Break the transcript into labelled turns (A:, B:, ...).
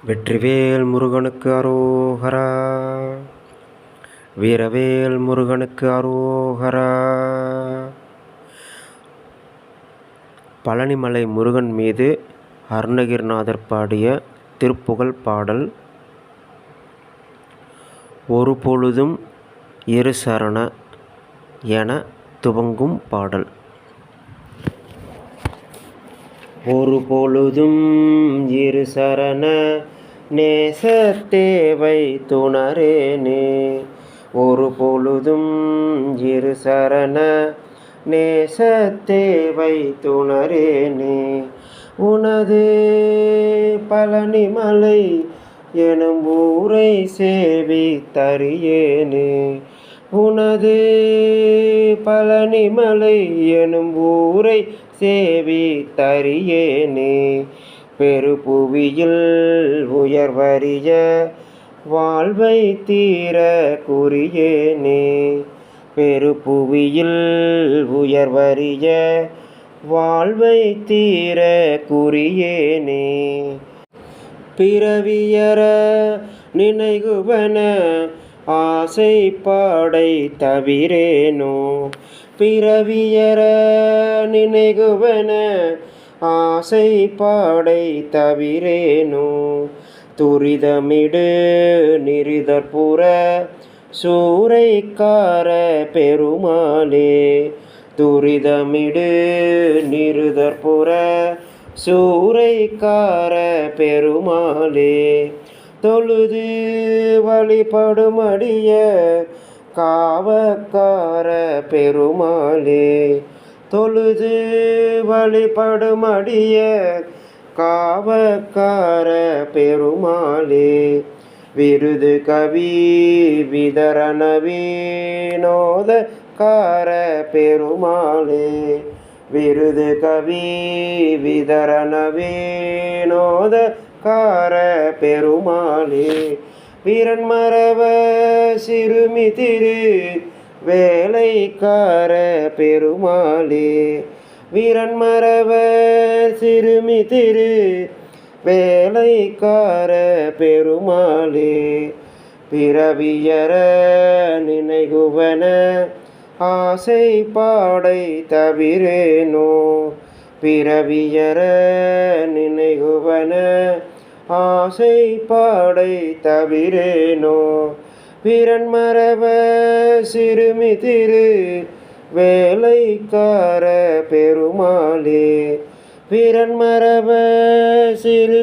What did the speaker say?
A: வெற்றிவேல் முருகனுக்கு அரோகரா. வீரவேல் முருகனுக்கு அரோகரா. பழனிமலை முருகன் மீது அருணகிரிநாதர் பாடிய திருப்புகழ் பாடல். ஒரு பொழுதும் இரு சரண என துவங்கும் பாடல். ஒரு பொழுதும் இரு சரண நேசத்தேவை துணரேனே. ஒரு பொழுதும் இரு சரண நேசத்தேவை துணரேனே. உனது பழனிமலை எனும் ஊரை சேவி தரியேனே. உனது பழனிமலை எனும் ஊரை சேவி தரியேனே. பெருபுவியில் உயர்வரிய வாழ்வை தீர குறியேனே. பெருபுவியில் உயர்வரிய வாழ்வை தீர குறியேனே. பிறவியற நினைகுவன ஆசை பாடை தவிரேனோ. பிறவியற நினைகுவன ஆசை பாடை தவிரேனோ. துரிதமிடு நிரிதற்புற சூறைக்கார பெருமாளே. துரிதமிடு நிருதற்புற சூறைக்கார பெருமாளே. தொழுது வழிபடுமடிய காவக்கார பெருமாளே. தொழுது வழிபடுமடிய காவக்கார பெருமாளே. விருது கவி விதரண வினோத கார பெருமாளே. விருது கவி விதரண வினோத கார பெருமாளே. வீரன்மரவ சிறுமி திரு வேலைக்கார பெருமாளே. வீரன்மரவ சிறுமி திரு வேலைக்கார பெருமாளே. பிறவியற நினைகுவன ஆசை பாடை தவிரேனோ. பிறவியற நினைகுவன ஆசை பாடை தவிரேனோ. வீரன்மரவ சிறுமி திரு வேலைக்கார பெருமாளே. வீரன்மரவ சிறு